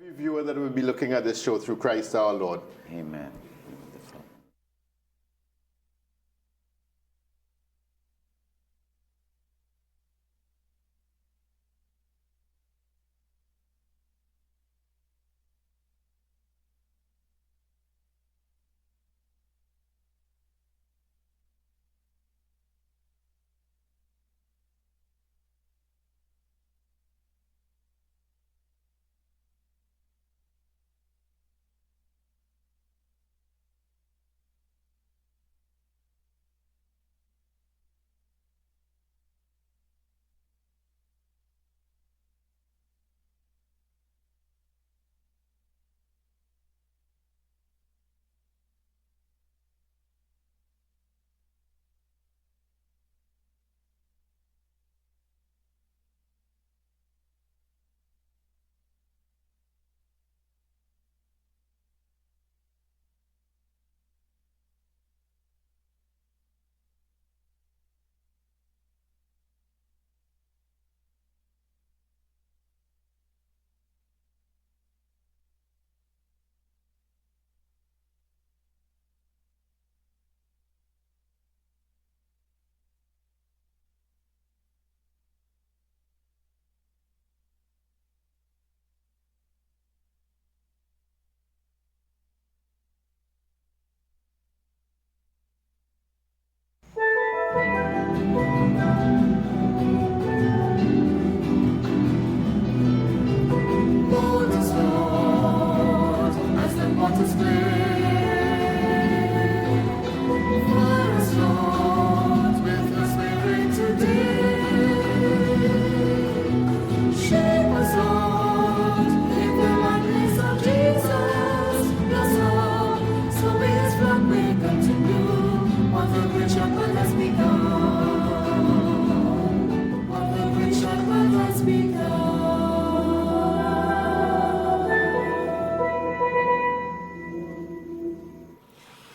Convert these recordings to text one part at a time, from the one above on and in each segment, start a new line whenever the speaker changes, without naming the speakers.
Every viewer that will be looking at this show through Christ our Lord.
Amen.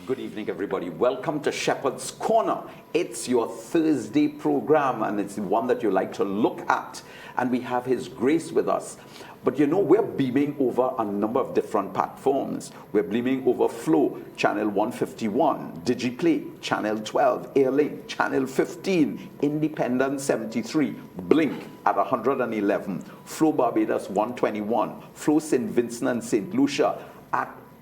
Good evening, everybody. Welcome to Shepherd's Corner. It's your Thursday program, and it's the one that you like to look at. And we have His Grace with us. But you know, we're beaming over a number of different platforms. We're beaming over Flow, channel 151, DigiPlay, channel 12, Airlink, channel 15, Independent 73, Blink at 111, Flow Barbados 121, Flow St. Vincent and St. Lucia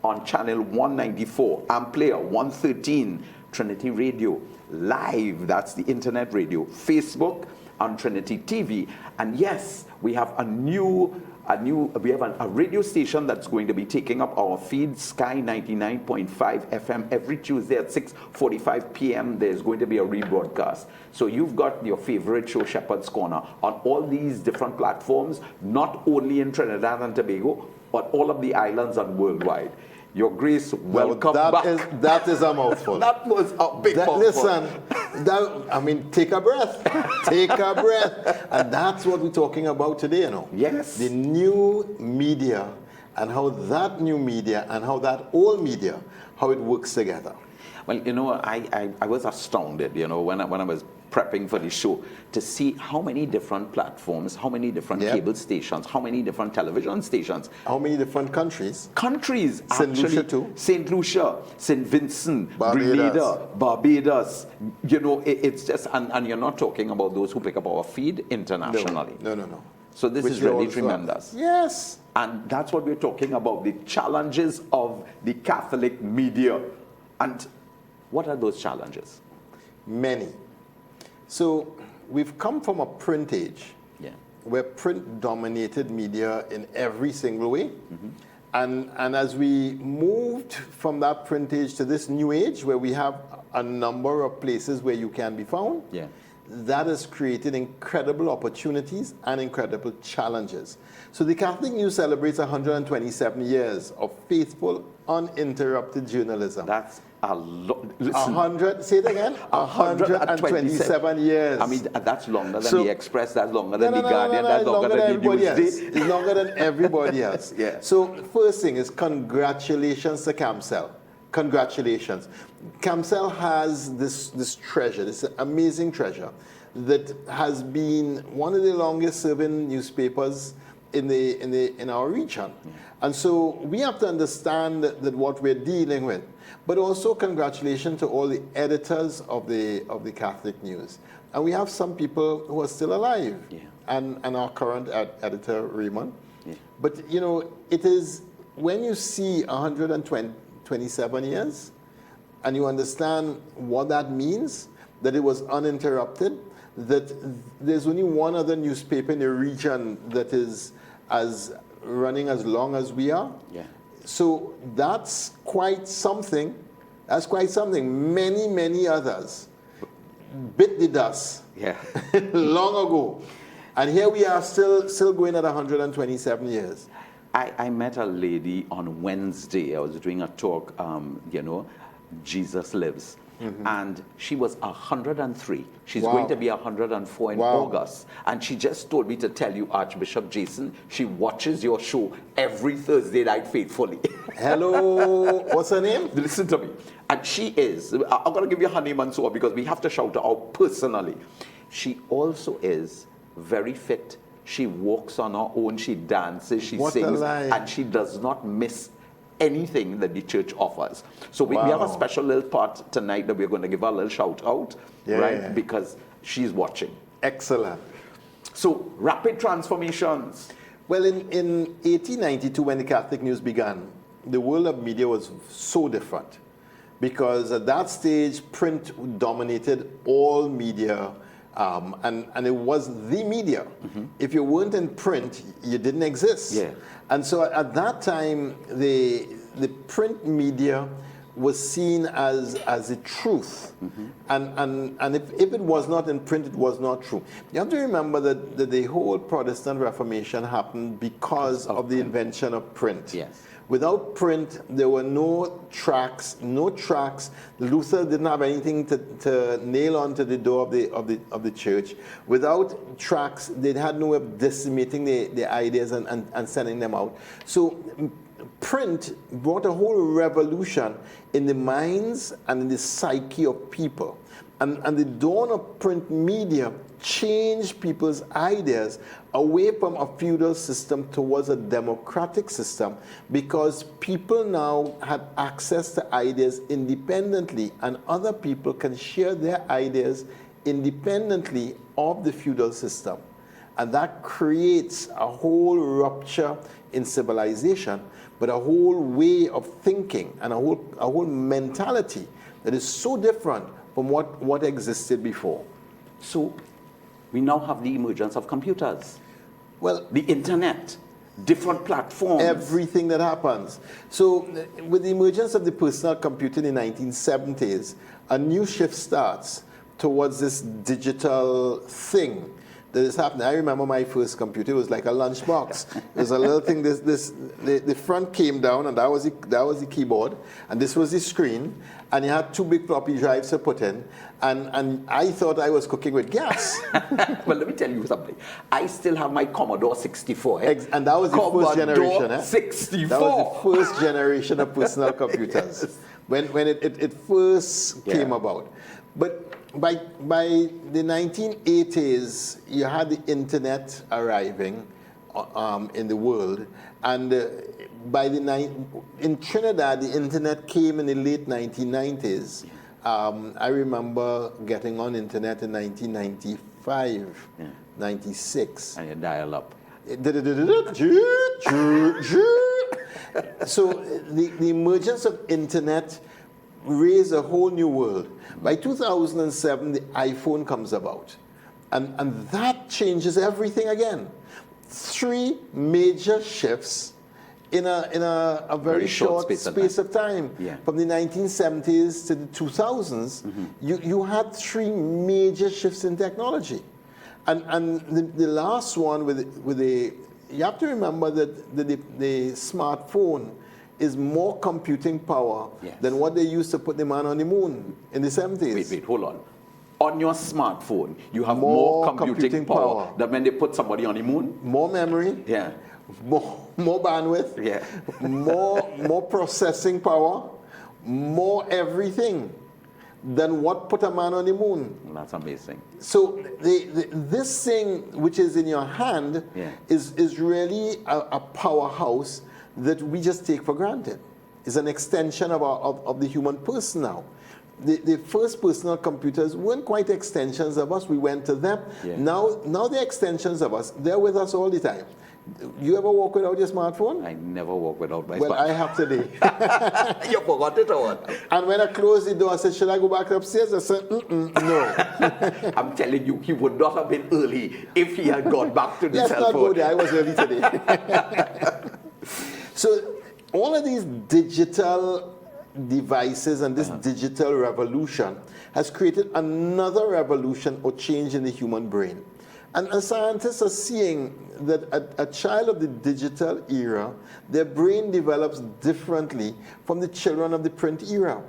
on channel 194, Amplayer 113, Trinity Radio Live, that's the internet radio, Facebook on Trinity TV. And yes, we have a radio station that's going to be taking up our feed, Sky 99.5 FM. Every Tuesday at 6:45 p.m. there's going to be a rebroadcast. So you've got your favorite show, Shepherd's Corner, on all these different platforms, not only in Trinidad and Tobago, but all of the islands and worldwide. Your Grace, welcome back.
That is a mouthful.
That was a big mouthful.
Listen, take a breath. Take a breath. And that's what we're talking about today, you know.
Yes.
The new media and how that new media and how that old media, how it works together.
Well, you know, I was astounded, you know, when I was prepping for the show to see how many different platforms, how many different cable stations, how many different television stations.
How many different countries?
Countries,
St.
actually.
Lucia too?
St. Lucia, St. Vincent,
Barbados.
Grenada, Barbados. You know, it's just, and you're not talking about those who pick up our feed internationally.
No.
So this is really tremendous.
Yes.
And that's what we're talking about, the challenges of the Catholic media. And what are those challenges?
Many. So we've come from a print age where print dominated media in every single way. Mm-hmm. And as we moved from that print age to this new age where we have a number of places where you can be found, that has created incredible opportunities and incredible challenges. So the Catholic News celebrates 127 years of faithful, uninterrupted journalism.
That's a lot.
Say it again. 127 years.
I mean, that's longer than the Express, that's longer than the Guardian, that's
longer than
the
everybody else.
Newsday.
It's longer than everybody else.
Yeah.
So first thing is congratulations to CAMCEL. Congratulations. CAMCEL has this treasure, this amazing treasure that has been one of the longest serving newspapers in our region. And so we have to understand that what we're dealing with. But also congratulations to all the editors of the Catholic News. And we have some people who are still alive. And our current editor, Raymond. But you know, it is when you see 127 years and you understand what that means, that it was uninterrupted, that there's only one other newspaper in the region that is running as long as we are. So that's quite something. That's quite something. Many, many others bit the dust long ago. And here we are still going at 127 years.
I met a lady on Wednesday. I was doing a talk, you know, Jesus Lives. And she was 103. She's going to be 104 in August. And she just told me to tell you, Archbishop Jason, she watches your show every Thursday night faithfully.
Hello, what's her name?
Listen to me. And she is, I'm going to give you her name and so on because we have to shout her out personally. She also is very fit. She walks on her own. She dances. She sings. And she does not miss anything that the church offers. So we have a special little part tonight that we're going to give her a little shout out, right? Because she's watching.
Excellent.
So rapid transformations.
Well, in 1892, when the Catholic News began, the world of media was so different. Because at that stage, print dominated all media. And it was the media. If you weren't in print, you didn't exist. And so at that time, the print media was seen as the truth. And if it was not in print, it was not true. You have to remember that the whole Protestant Reformation happened because of the invention of print. Without print, there were no tracts. Luther didn't have anything to nail onto the door of the church. Without tracts, they had no way of decimating the ideas and sending them out. So print brought a whole revolution in the minds and in the psyche of people. And the dawn of print media changed people's ideas away from a feudal system towards a democratic system, because people now had access to ideas independently, and other people can share their ideas independently of the feudal system. And that creates a whole rupture in civilization, but a whole way of thinking and a whole mentality that is so different from what existed before.
So we now have the emergence of computers.
Well,
the internet, different platforms.
Everything that happens. So with the emergence of the personal computer in the 1970s, a new shift starts towards this digital thing that is happening. I remember my first computer. It was like a lunchbox. It was a little thing. The front came down, and that was the keyboard, and this was the screen, and you had two big floppy drives to put in, and I thought I was cooking with gas.
Well, let me tell you something. I still have my Commodore 64.
And that was the first generation.
64.
That was the first generation of personal computers when it first came about. But by the 1980s, you had the internet arriving in the world, and in Trinidad, the internet came in the late 1990s. I remember getting on internet in 1995, 96.
And you dial up.
So the emergence of internet raised a whole new world. By 2007, the iPhone comes about. And that changes everything again. 3 major shifts in a very short space of time. From the 1970s to the 2000s, you had 3 major shifts in technology. And the last one with you have to remember that the smartphone is more computing power than what they used to put the man on the moon in the 70s.
Wait, hold on. On your smartphone, you have more computing power than when they put somebody on the moon?
More memory. More bandwidth. More processing power. More everything. than what put a man on the moon.
That's amazing.
So this thing which is in your hand is really a powerhouse that we just take for granted. It's an extension of the human person now. The first personal computers weren't quite extensions of us. We went to them.
Yeah.
Now they're extensions of us. They're with us all the time. You ever walk without your smartphone?
I never walk without my
Well,
smartphone.
I have today.
You forgot it or what?
And when I closed the door, I said, should I go back upstairs? I said, no.
I'm telling you, he would not have been early if he had gone back to the
Let's
cell
not go
phone.
there. I was early today. So all of these digital devices and this digital revolution has created another revolution or change in the human brain. And scientists are seeing that a child of the digital era, their brain develops differently from the children of the print era.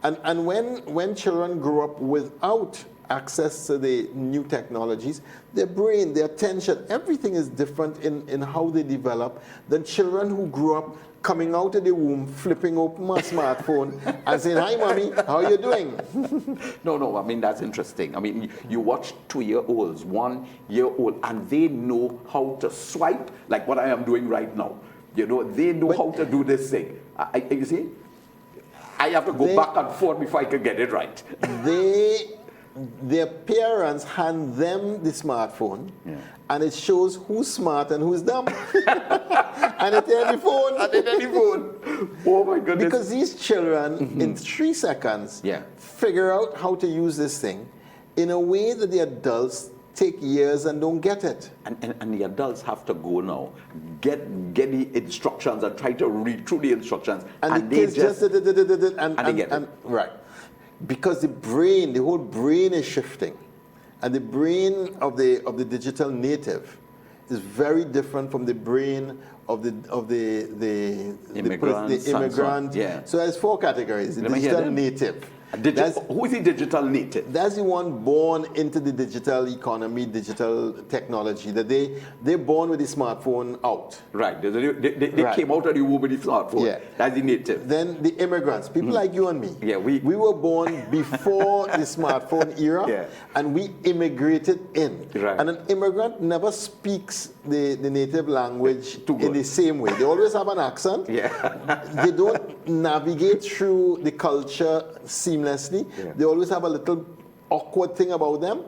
And when children grow up without access to the new technologies, their brain, their attention, everything is different in how they develop than children who grew up coming out of the womb, flipping open my smartphone and saying, hi, mommy, how are you doing?
No, I mean, that's interesting. I mean, you watch 2-year-olds, 1-year-old, and they know how to swipe like what I am doing right now. You know, they know how to do this thing. You see? I have to go back and forth before I can get it right.
Their parents hand them the smartphone, and it shows who's smart and who's dumb. And it's any phone.
And it's any phone. Oh my goodness.
Because these children, in 3 seconds, figure out how to use this thing in a way that the adults take years and don't get it.
And the adults have to go now, get the instructions and try to read through the instructions.
And the kids just and they get it. Right. Because the brain, the whole brain is shifting. And the brain of the digital native is very different from the brain of the immigrant.
Yeah.
So there's 4 categories. The digital native.
Who is the digital native?
That's the one born into the digital economy, digital technology. That they're born with the smartphone out.
Right. They came out of the womb with the smartphone. Yeah. That's the native.
Then the immigrants, people like you and me.
Yeah, we
were born before the smartphone era, and we immigrated in.
Right.
And an immigrant never speaks the native language in the same way. They always have an accent.
Yeah.
They don't navigate through the culture seamlessly. Yeah. They always have a little awkward thing about them,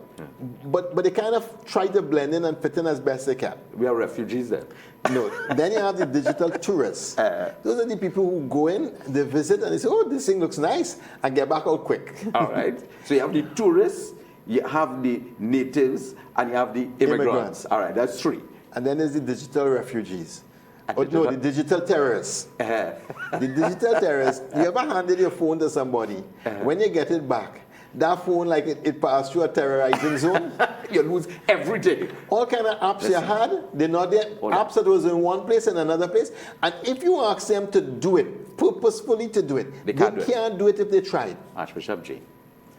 but they kind of try to blend in and fit in as best they can.
We are refugees then.
No. Then you have the digital tourists. Those are the people who go in, they visit, and they say, oh, this thing looks nice, and get back out quick.
All right. So you have the tourists, you have the natives, and you have the immigrants. All right, that's 3.
And then there's the digital refugees. The digital terrorists. The digital terrorists, you ever handed your phone to somebody, when you get it back, that phone, like it passed through a terrorizing zone.
You lose everything.
All kind of apps you had, they're not there. Apps that was in one place and another place. And if you ask them to do it, purposefully to do it, they can't do it if they tried.
Archbishop J.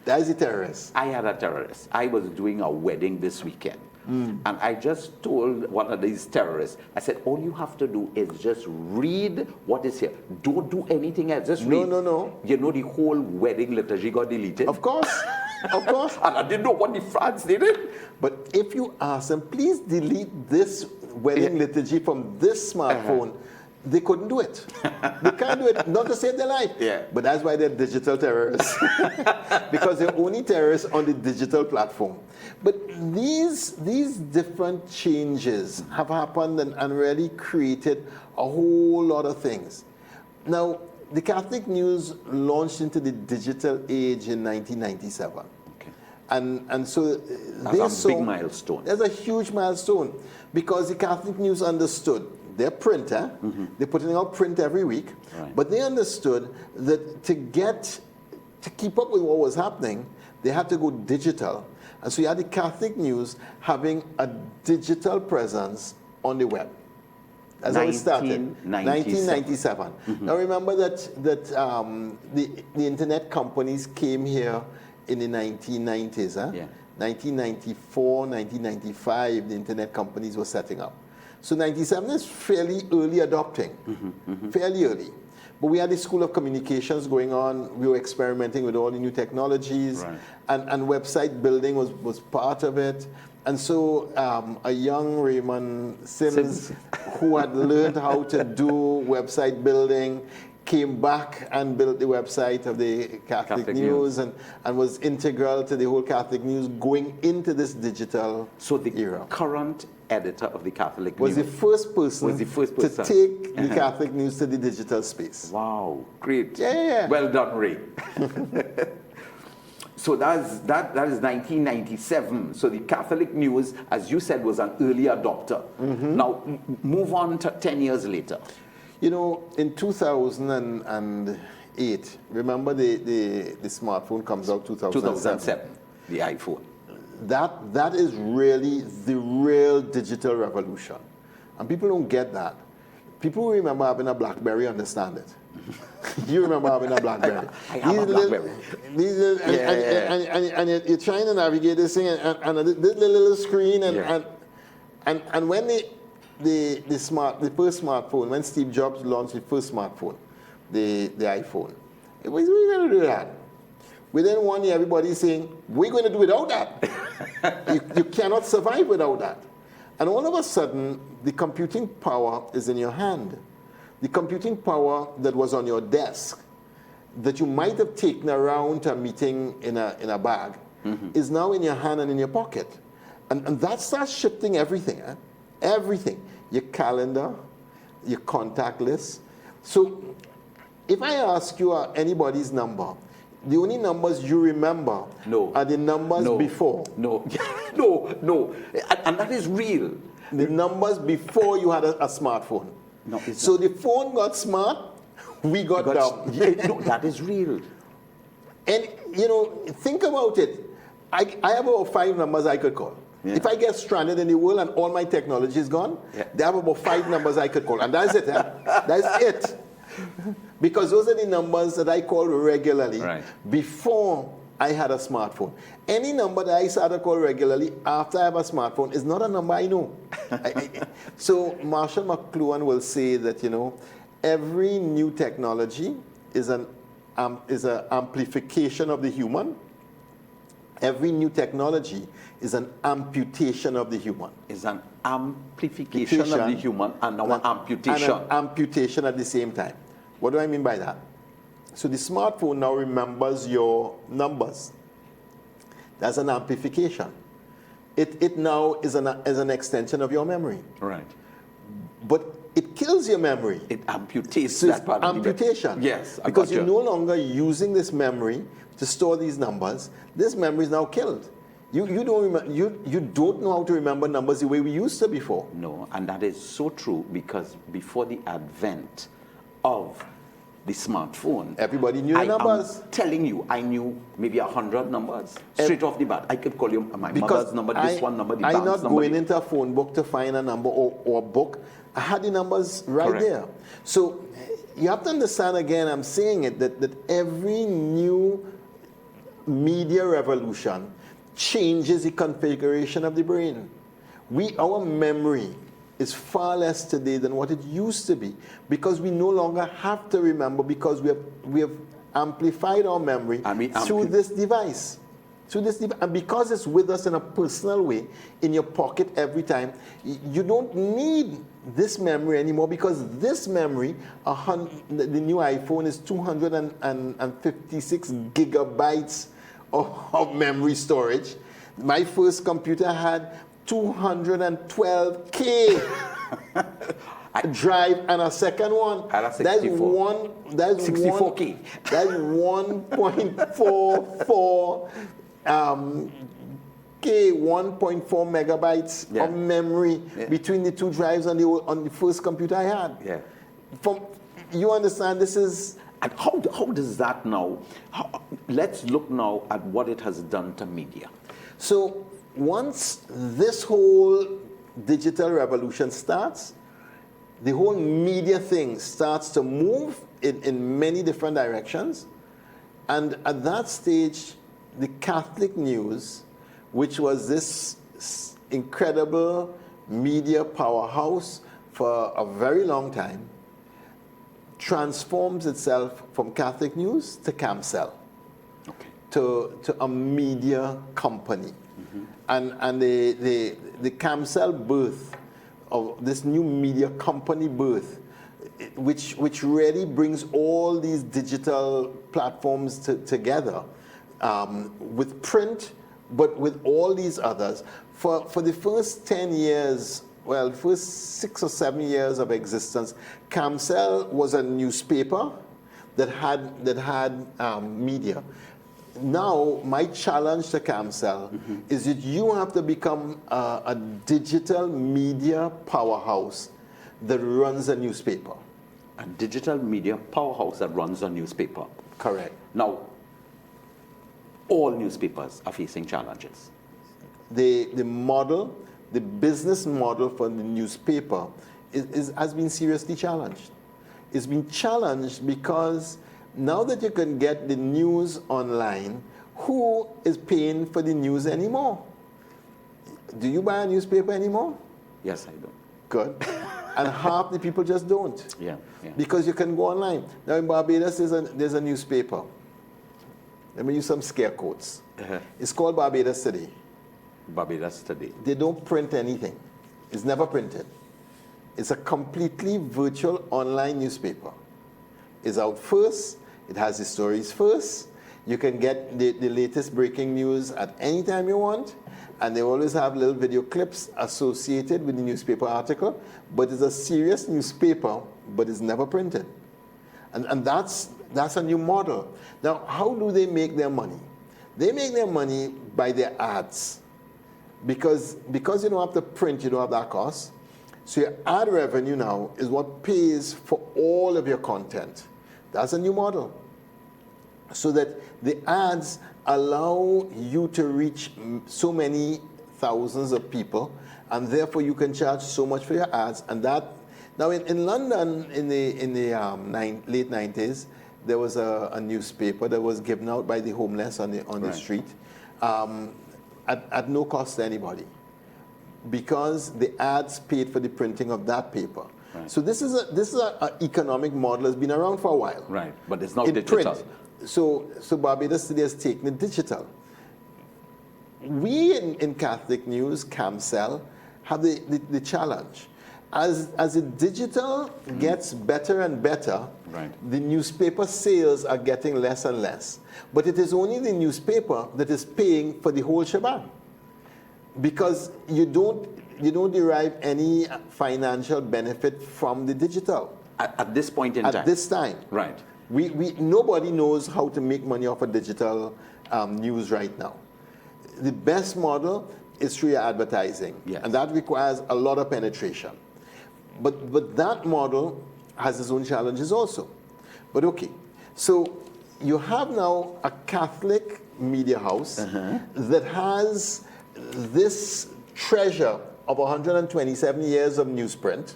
That is a terrorist.
I had a terrorist. I was doing a wedding this weekend. And I just told one of these terrorists, I said, all you have to do is just read what is here. Don't do anything else. Just read.
No.
You know, the whole wedding liturgy got deleted.
Of course. Of course.
And I didn't know what the France did it.
But if you ask them, please delete this wedding liturgy from this smartphone, they couldn't do it. They can't do it, not to save their life.
Yeah.
But that's why they're digital terrorists. Because they're only terrorists on the digital platform. But these different changes have happened and really created a whole lot of things. Now, the Catholic News launched into the digital age in 1997.
Okay.
And so
that's a big milestone.
There's a huge milestone because the Catholic News understood their printer, they're putting out print every week, but they understood that to keep up with what was happening, they had to go digital. And so you had the Catholic News having a digital presence on the web. That's how it started. 1997. Now remember that the internet companies came here in the 1990s. 1994, 1995, the internet companies were setting up. So 97 is fairly early adopting, fairly early. But we had the School of Communications going on. We were experimenting with all the new technologies.
Right.
And website building was part of it. And so a young Raymond Sims, who had learned how to do website building, came back and built the website of the Catholic News and was integral to the whole Catholic News going into this digital
So the
era.
current editor of the Catholic
Was
News
the first person to take the Catholic News to the digital space.
Wow, great.
Yeah.
Well done, Ray. So that is 1997. So the Catholic News, as you said, was an early adopter. Now, move on to 10 years later.
You know, in 2008, remember the smartphone comes out 2007.
The iPhone.
That is really the real digital revolution. And people don't get that. People who remember having a BlackBerry understand it. You remember having a BlackBerry.
I have a BlackBerry.
And you're trying to navigate this thing and this little screen and when the first smartphone, when Steve Jobs launched the first smartphone, the iPhone, we're going to do that. Within 1 year, everybody's saying, we're going to do without that. you cannot survive without that. And all of a sudden, the computing power is in your hand. The computing power that was on your desk, that you might have taken around to a meeting in a bag, is now in your hand and in your pocket. And that starts shifting everything. Everything. Your calendar, your contact list. So if I ask you anybody's number, the only numbers you remember are the numbers before.
No. And that is real.
The numbers before you had a smartphone.
No,
so the phone got smart, we got dumb.
No, that is real.
And, you know, think about it. I have about 5 numbers I could call. Yeah. If I get stranded in the world and all my technology is gone, they have about 5 numbers I could call. And that's it. That's it. Because those are the numbers that I call regularly before I had a smartphone. Any number that I started to call regularly after I have a smartphone is not a number I know. So Marshall McLuhan will say that, you know, every new technology is an amplification of the human. Every new technology is an amputation of the human.
Is an amplification of the human and now an amputation.
And an amputation at the same time. What do I mean by that? So the smartphone now remembers your numbers. That's an amplification. It now is an extension of your memory.
Right.
But it kills your memory.
It amputates
so
that part.
Amputation.
Yes.
Because you're no longer using this memory to store these numbers. This memory is now killed. You don't know how to remember numbers the way we used to before.
No, and that is so true because before the advent of the smartphone,
everybody knew the numbers.
I'm telling you, I knew maybe 100 numbers straight off the bat. I could call you my mother's number, this one number, the bank's number.
I'm not going into a phone book to find a number or a book. I had the numbers right there. So you have to understand again, I'm saying it, that every new media revolution changes the configuration of the brain. Our memory is far less today than what it used to be because we no longer have to remember because we have amplified our memory through this device. And because it's with us in a personal way, in your pocket every time, you don't need this memory anymore because this memory, the new iPhone is 256 gigabytes of memory storage. My first computer had 212K drive and a second one.
That's 64.
That's
64K.
That's 1.44 1.4 megabytes of memory between the 2 drives on the first computer I had.
Yeah.
You understand? This is.
And how does that now? Let's look now at what it has done to media.
So once this whole digital revolution starts, the whole media thing starts to move in many different directions. And at that stage, the Catholic News, which was this incredible media powerhouse for a very long time, transforms itself from Catholic News to CamCell,
Okay.
to a media company. And the CamCell birth of this new media company birth, which really brings all these digital platforms together with print, but with all these others. For the first 10 years, well, first 6 or 7 years of existence, CamCell was a newspaper that had media. Now, my challenge to CamCell is that you have to become a digital media powerhouse that runs a newspaper.
A digital media powerhouse that runs a newspaper.
Correct.
Now, all newspapers are facing challenges.
The model, the business model for the newspaper has been seriously challenged. It's been challenged because now that you can get the news online, who is paying for the news anymore? Do you buy a newspaper anymore?
Yes, I do.
Good. And half the people just don't.
Yeah.
Because you can go online. Now in Barbados, there's a newspaper. Let me use some scare quotes. It's called Barbados Today.
Barbados Today.
They don't print anything. It's never printed. It's a completely virtual online newspaper. It's out first. It has the stories first. You can get the latest breaking news at any time you want. And they always have little video clips associated with the newspaper article. But it's a serious newspaper, but it's never printed. And that's a new model. Now, how do they make their money? They make their money by their ads. Because you don't have to print, you don't have that cost. So your ad revenue now is what pays for all of your content. That's a new model. So that the ads allow you to reach so many thousands of people, and therefore you can charge so much for your ads. And that now in London in the late 90s, there was a newspaper that was given out by the homeless on the street at no cost to anybody, because the ads paid for the printing of that paper. Right. So this is an economic model that's been around for a while.
Right, but it's not
in
digital.
Print. So Barbados Today has taken it digital. We in Catholic News, CamCell, have the challenge. As the digital gets better and better, the newspaper sales are getting less and less. But it is only the newspaper that is paying for the whole shebang, because you don't derive any financial benefit from the digital.
At this point in time?
At this time.
Right.
Nobody knows how to make money off of digital news right now. The best model is through your advertising, and that requires a lot of penetration. But that model has its own challenges also. But okay, so you have now a Catholic media house that has this treasure of 127 years of newsprint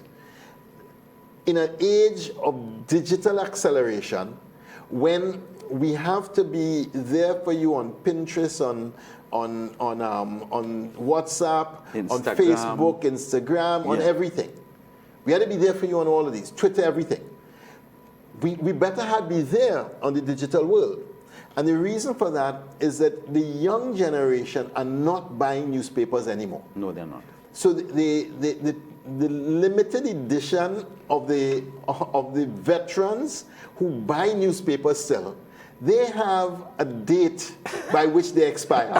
in an age of digital acceleration, when we have to be there for you on Pinterest, on WhatsApp,
Instagram.
on Facebook, Instagram, on everything. We had to be there for you on all of these, Twitter, everything. We better be there on the digital world. And the reason for that is that the young generation are not buying newspapers anymore.
No, they're not.
So the limited edition of the veterans who buy newspapers still, they have a date by which they expire.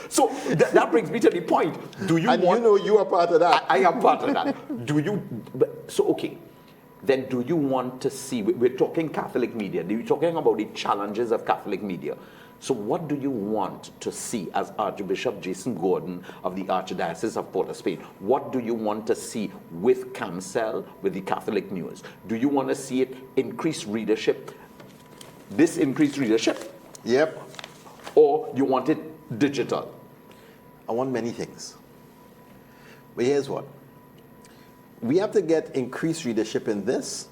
So that brings me to the point. Do you
and
want...
you know you are part of that.
I am part of that. Do you... So, okay. Then do you want to see... We're talking Catholic media. We're talking about the challenges of Catholic media. So what do you want to see as Archbishop Jason Gordon of the Archdiocese of Port of Spain? What do you want to see with CamCell, with the Catholic News? Do you want to see it increase readership? This increased readership?
Yep.
Or you want it digital?
I want many things. But here's what. We have to get increased readership in this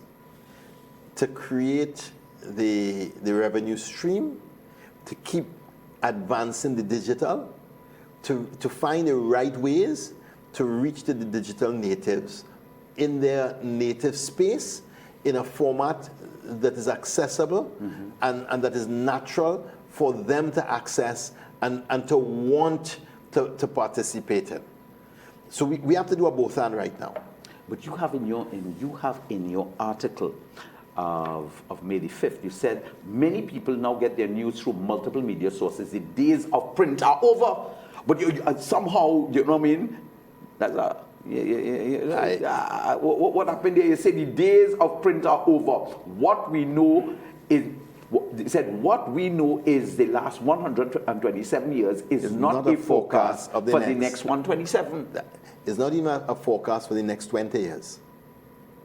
to create the revenue stream, to keep advancing the digital, to find the right ways to reach the digital natives in their native space, in a format that is accessible and that is natural for them to access and to want to participate in. So we have to do a both and right now.
But you have in your article of May the 5th, you said many people now get their news through multiple media sources. The days of print are over. But somehow, you know what I mean? That's what happened there? You said the days of print are over. What we know is, they said, what we know is the last 127 years is not a forecast for the next 127.
It's not even a forecast for the next 20 years.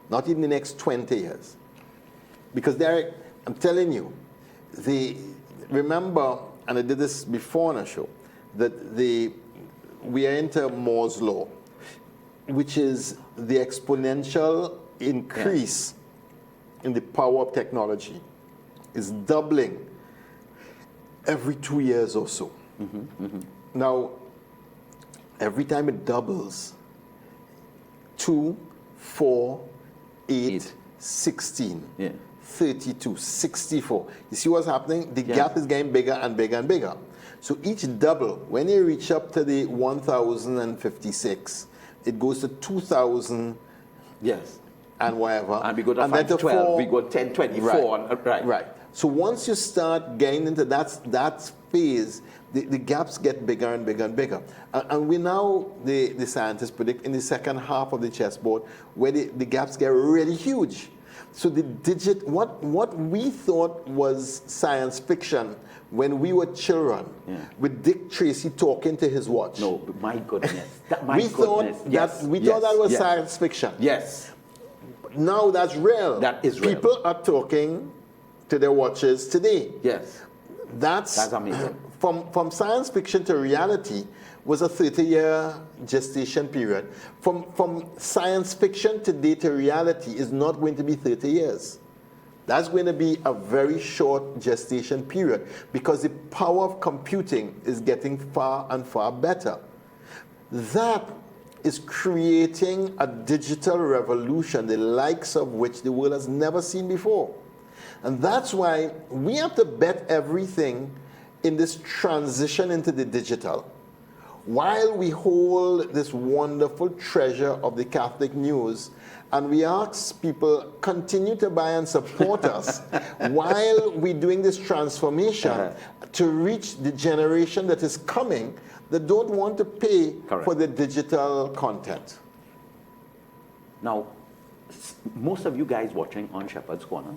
Not even the next 20 years. Because Derek, I'm telling you, remember, and I did this before on a show, that we are into Moore's law, which is the exponential increase in the power of technology is doubling every 2 years or so. Now, every time it doubles, 2, 4, 8, 16, 32, 64. You see what's happening? The gap is getting bigger and bigger and bigger. So each double, when you reach up to the 1056, it goes to 2000.
Yes.
And whatever.
And we go to 512, we go 1024.
Right. So once you start getting into that phase, the gaps get bigger and bigger and bigger. And we now, the scientists predict in the second half of the chessboard, where the gaps get really huge. So what we thought was science fiction when we were children, with Dick Tracy talking to his watch.
No, my goodness.
We thought that was science fiction.
Yes.
Now that's real.
That is real.
People are talking to their watches today.
Yes.
That's
amazing.
From science fiction to reality was a 30-year gestation period. From science fiction today to reality is not going to be 30 years. That's going to be a very short gestation period because the power of computing is getting far and far better. That is creating a digital revolution, the likes of which the world has never seen before. And that's why we have to bet everything in this transition into the digital. While we hold this wonderful treasure of the Catholic news, and we ask people, continue to buy and support us while we're doing this transformation to reach the generation that is coming that don't want to pay for the digital content.
Now, most of you guys watching on Shepherd's Corner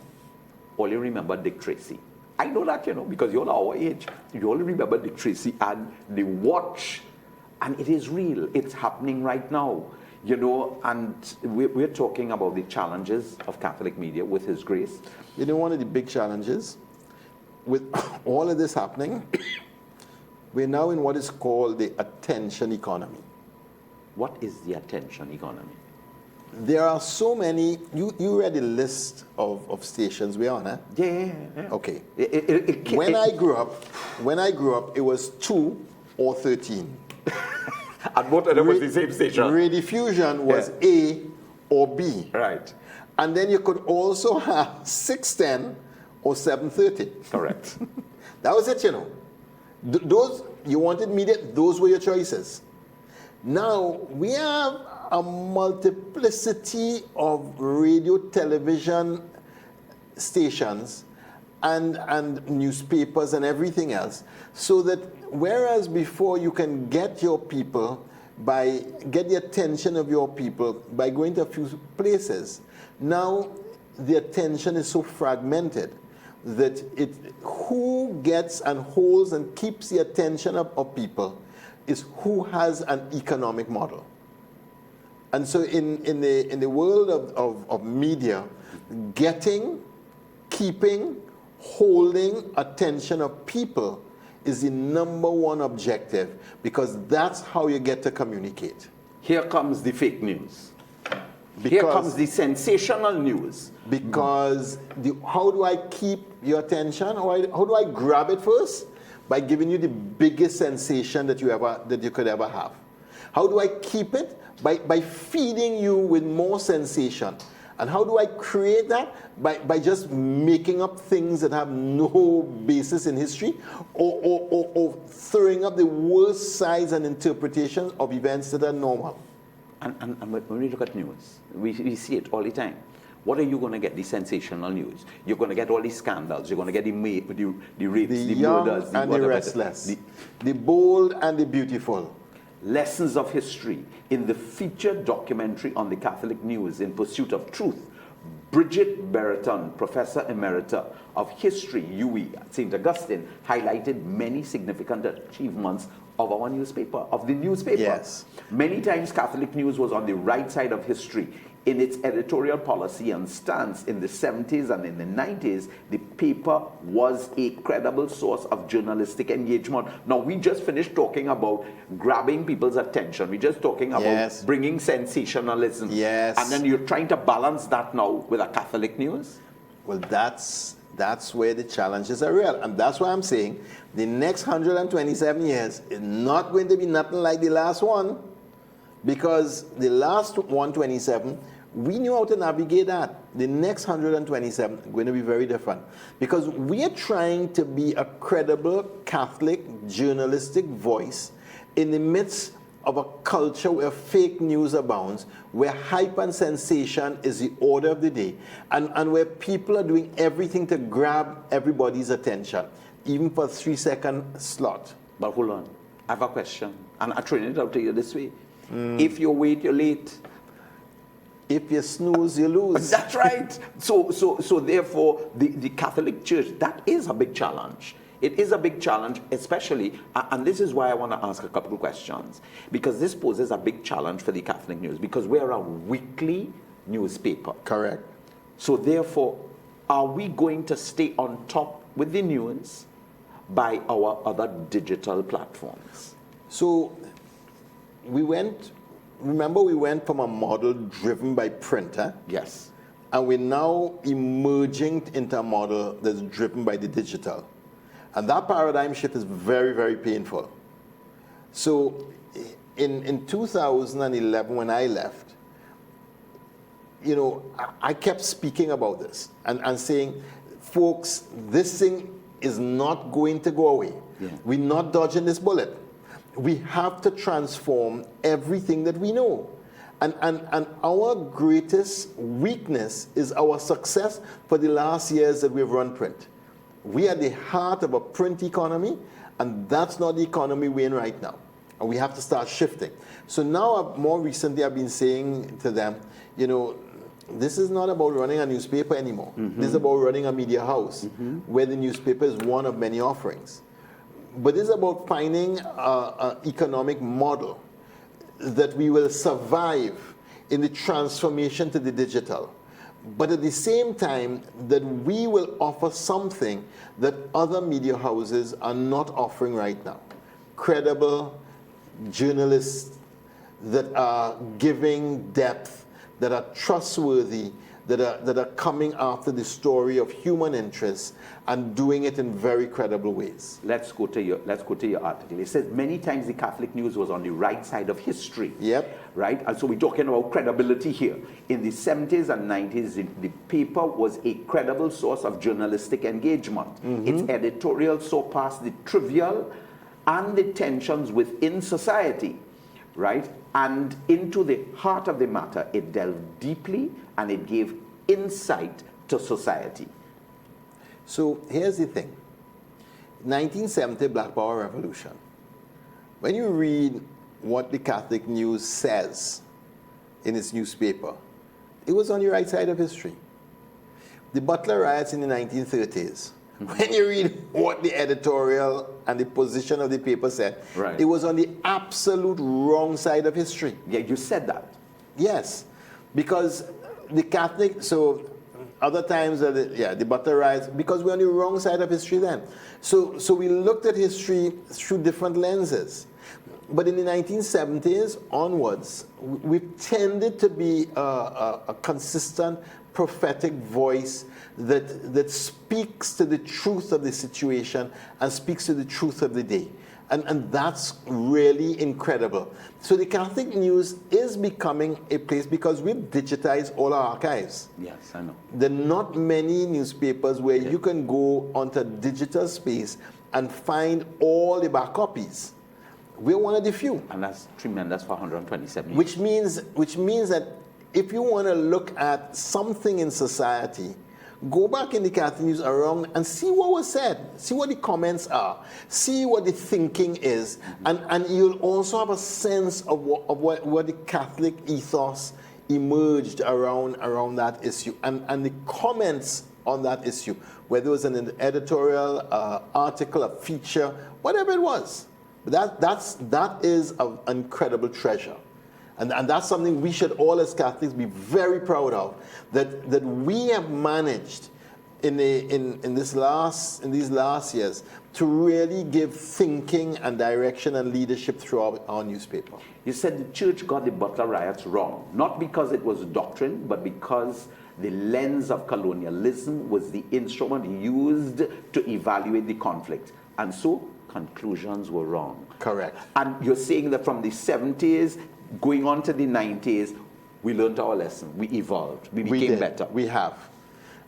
only remember Dick Tracy. I know that, because you're our age. You only remember Dick Tracy and the watch. And it is real. It's happening right now. And we're talking about the challenges of Catholic media with His Grace.
One of the big challenges with all of this happening, we're now in what is called the attention economy.
What is the attention economy?
There are so many. You read the list of stations we're on, eh?
Yeah.
Okay. When I grew up, it was 2 or 13.
And both of them was the same station.
Rediffusion was A or B.
Right.
And then you could also have 610 or 730.
Correct.
That was it, Those, you wanted media, those were your choices. Now, we have a multiplicity of radio, television stations and newspapers and everything else, so that whereas before you can get the attention of your people by going to a few places, now the attention is so fragmented that who gets and holds and keeps the attention of people is who has an economic model. And so in the world of media, getting, keeping, holding attention of people is the number one objective, because that's how you get to communicate.
Here comes the fake news. Here comes the sensational news.
Because how do I keep your attention? How do I grab it first? By giving you the biggest sensation that you could ever have. How do I keep it? By feeding you with more sensation. And how do I create that? By just making up things that have no basis in history, or throwing up the worst sides and interpretations of events that are normal.
And when we look at news, we see it all the time. What are you going to get? The sensational news. You're going to get all these scandals. You're going to get the rapes, the
young
murders,
and the restless, the bold and the beautiful.
Lessons of history. In the featured documentary on the Catholic News, In Pursuit of Truth, Bridget Brereton, Professor Emerita of History, UWI at St. Augustine, highlighted many significant achievements of our newspaper, of the newspaper.
Yes.
Many times Catholic News was on the right side of history. In its editorial policy and stance in the 70s and in the 90s, the paper was a credible source of journalistic engagement. Now, we just finished talking about grabbing people's attention. We're just talking about bringing sensationalism.
Yes.
And then you're trying to balance that now with a Catholic News?
Well, that's where the challenges are real. And that's why I'm saying the next 127 years is not going to be nothing like the last one, because the last 127, we knew how to navigate that. The next 127 are going to be very different, because we are trying to be a credible Catholic journalistic voice in the midst of a culture where fake news abounds, where hype and sensation is the order of the day, and where people are doing everything to grab everybody's attention, even for a 3-second slot.
But hold on, I have a question, and I train it out to you this way. If you wait, you're late.
If you snooze, you lose.
That's right. So therefore, the Catholic Church, that is a big challenge. It is a big challenge, especially, and this is why I want to ask a couple of questions, because this poses a big challenge for the Catholic News, because we're a weekly newspaper.
Correct.
So therefore, are we going to stay on top with the news by our other digital platforms?
So we went from a model driven by printer.
Yes.
And we're now emerging into a model that's driven by the digital. And that paradigm shift is very, very painful. So in 2011, when I left, I kept speaking about this and saying, folks, this thing is not going to go away. Yeah. We're not dodging this bullet. We have to transform everything that we know. And our greatest weakness is our success for the last years that we've run print. We are the heart of a print economy, and that's not the economy we're in right now. And we have to start shifting. So now, more recently, I've been saying to them, this is not about running a newspaper anymore. Mm-hmm. This is about running a media house, where the newspaper is one of many offerings. But it's about finding an economic model that we will survive in the transformation to the digital. But at the same time, that we will offer something that other media houses are not offering right now. Credible journalists that are giving depth, that are trustworthy, that are coming after the story of human interest and doing it in very credible ways.
Let's go to your article. It says many times the Catholic News was on the right side of history.
Yep.
Right? And so we're talking about credibility here. In the 70s and 90s, the paper was a credible source of journalistic engagement. Its editorial surpassed the trivial and the tensions within society. Right? And into the heart of the matter, it delved deeply and it gave insight to society.
So here's the thing. 1970 Black Power Revolution. When you read what the Catholic News says in its newspaper, it was on the right side of history. The Butler riots in the 1930s. When you read what the editorial and the position of the paper said, right, it was on the absolute wrong side of history.
Yeah, you said that.
Yes, because the Catholic, so other times, the Butler riots, because we're on the wrong side of history then. So we looked at history through different lenses. But in the 1970s onwards, we tended to be a consistent prophetic voice that speaks to the truth of the situation and speaks to the truth of the day. And that's really incredible. So the Catholic News is becoming a place because we've digitized all our archives.
Yes, I know.
There are not many newspapers where you can go onto digital space and find all the back copies. We're one of the few.
And that's tremendous for 127 years.
Which means that if you want to look at something in society, go back in the Catholic News around and see what was said, see what the comments are, see what the thinking is, and you'll also have a sense of what the Catholic ethos emerged around that issue, and the comments on that issue, whether it was an editorial, article, a feature, whatever it was. That is an incredible treasure. And that's something we should all as Catholics be very proud of, that we have managed in these last years to really give thinking and direction and leadership through our newspaper.
You said the church got the Butler riots wrong, not because it was doctrine, but because the lens of colonialism was the instrument used to evaluate the conflict. And so conclusions were wrong.
Correct.
And you're saying that from the 70s, going on to the 90s, we learned our lesson. We evolved. We became better.
We have.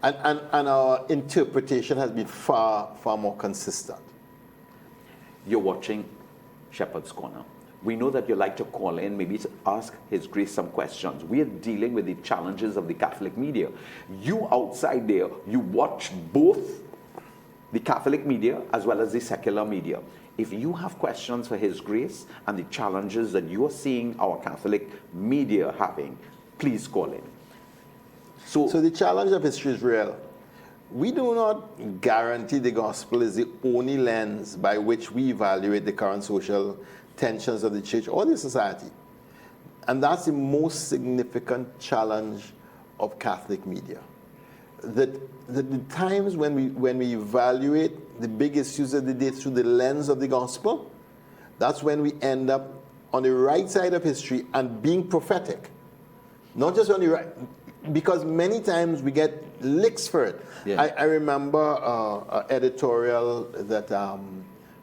And our interpretation has been far, far more consistent.
You're watching Shepherd's Corner. We know that you like to call in, maybe to ask His Grace some questions. We are dealing with the challenges of the Catholic media. You outside there, you watch both the Catholic media as well as the secular media. If you have questions for His Grace and the challenges that you are seeing our Catholic media having, please call in. So
the challenge of history is real. We do not guarantee the gospel is the only lens by which we evaluate the current social tensions of the church or the society. And that's the most significant challenge of Catholic media. That the times when we evaluate the big issues of the day through the lens of the gospel, that's when we end up on the right side of history and being prophetic. Not just on the right, because many times we get licks for it. Yeah. I remember an editorial that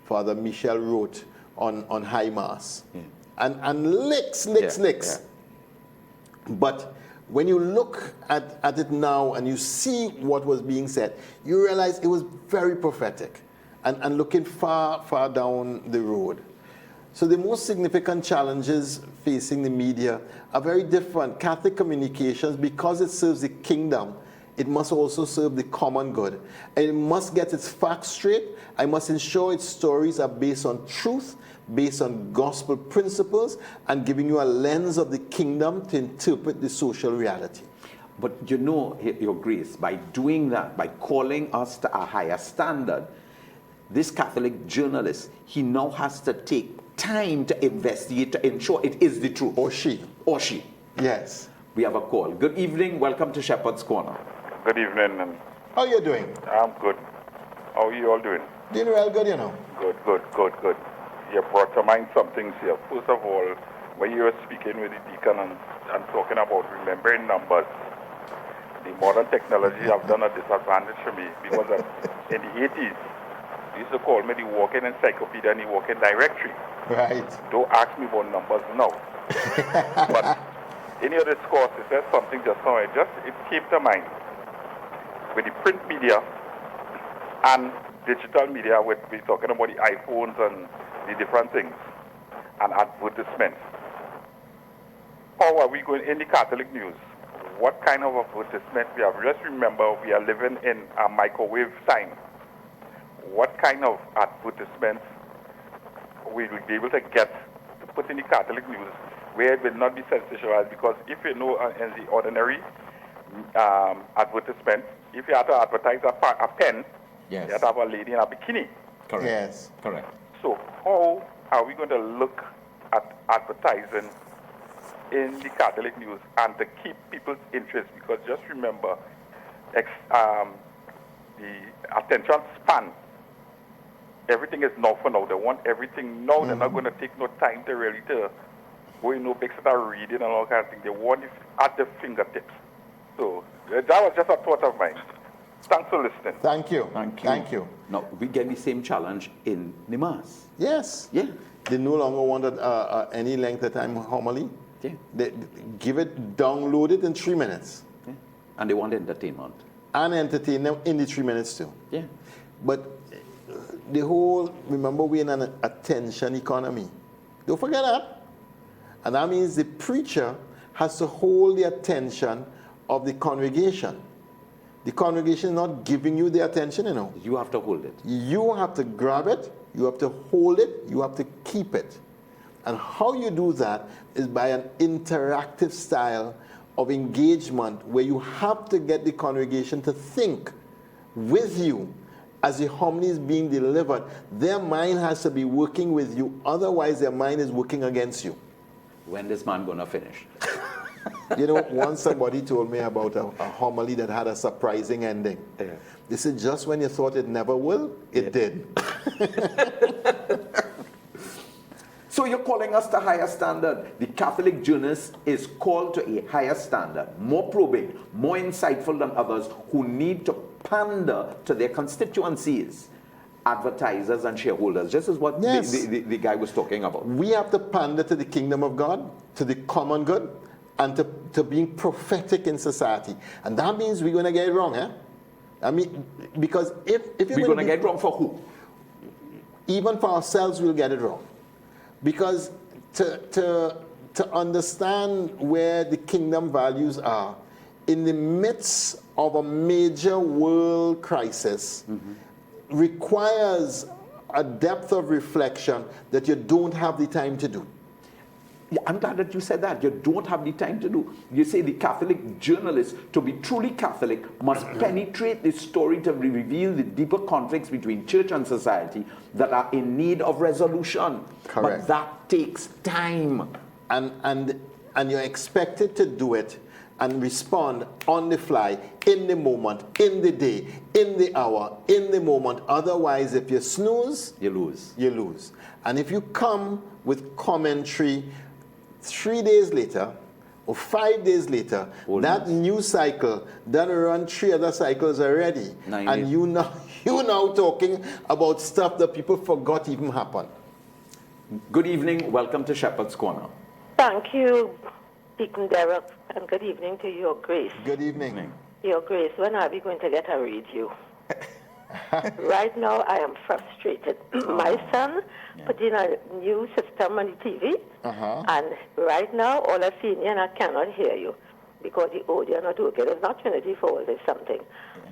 Father Michel wrote on High Mass. Yeah. And licks. Yeah. But when you look at it now and you see what was being said, you realize it was very prophetic and looking far, far down the road. So the most significant challenges facing the media are very different. Catholic communications, because it serves the kingdom, it must also serve the common good. And it must get its facts straight. I must ensure its stories are based on truth, based on gospel principles, and giving you a lens of the kingdom to interpret the social reality.
But you know, Your Grace, by doing that, by calling us to a higher standard, this Catholic journalist, he now has to take time to investigate to ensure it is the truth.
Or she. Yes.
We have a call. Good evening. Welcome to Shepherd's Corner.
Good evening.
How are you doing?
I'm good. How are you all doing?
Doing well, good, you know.
Good. You brought to mind some things here. First of all, when you were speaking with the deacon and talking about remembering numbers, the modern technology have done a disadvantage for me because in the 80s, they used to call me the walking encyclopedia and the walking directory.
Right.
Don't ask me about numbers now. But in your discourse, it says something just now. It came to mind. With the print media and digital media, we're talking about the iPhones and the different things, and advertisements. How are we going in the Catholic News? What kind of advertisement we have? Just remember, we are living in a microwave time. What kind of advertisements we will be able to get to put in the Catholic News where it will not be sensationalized? Because if you know in the ordinary advertisement, if you have to advertise a pen,
yes,
you have to have a lady in a bikini.
Correct.
Yes.
Correct.
So how are we going to look at advertising in the Catholic News and to keep people's interest? Because just remember, the attention span, everything is now for now. They want everything now. Mm-hmm. They're not going to take no time to really to go in no big set of reading and all kind of thing. They want it at their fingertips. So that was just a thought of mine. Thanks for listening.
Thank you.
Thank you.
Thank you.
Now, we get the same challenge in Nimas.
Yes.
Yeah.
They no longer wanted any length of time homily.
Yeah.
They give it, download it in 3 minutes.
Yeah. And they want entertainment.
And entertain them in the 3 minutes too.
Yeah.
But the whole, remember we're in an attention economy. Don't forget that. And that means the preacher has to hold the attention of the congregation. The congregation is not giving you the attention, you know.
You have to hold it.
You have to grab it, you have to hold it, you have to keep it. And how you do that is by an interactive style of engagement where you have to get the congregation to think with you as the homily is being delivered. Their mind has to be working with you, otherwise their mind is working against you.
When this man gonna finish?
You know, once somebody told me about a homily that had a surprising ending.
Yeah.
They said, just when you thought it never will, it did.
So you're calling us to higher standard. The Catholic journalist is called to a higher standard, more probing, more insightful than others who need to pander to their constituencies, advertisers and shareholders. Just as what
Yes.
the guy was talking about.
We have to pander to the kingdom of God, to the common good, and to being prophetic in society. And that means we're going to get it wrong, eh? I mean, because if you're
We're going to get it wrong for who?
even for ourselves, we'll get it wrong. Because to understand where the kingdom values are, in the midst of a major world crisis, requires a depth of reflection that you don't have the time to do.
Yeah, I'm glad that you said that. You don't have the time to do. You say the Catholic journalist, to be truly Catholic, must penetrate the story to reveal the deeper conflicts between church and society that are in need of resolution.
Correct.
But that takes time.
And you're expected to do it and respond on the fly, in the moment, in the day, in the hour, in the moment. Otherwise, if you snooze,
You lose.
you lose. And if you come with commentary 3 days later or 5 days later,
Old
that
news.
news cycle done run 3 other cycles already.
9
And
days.
you now talking about stuff that people forgot even happened.
Good evening. Welcome to Shepherd's Corner.
Thank you, Deacon Derek, and good evening to Your Grace.
Good evening.
Your Grace, when are we going to get a radio? Right now, I am frustrated. My son put in a new system on the TV, and right now, all I've seen, and I cannot hear you because the audio is not working. It's not 24, there's something.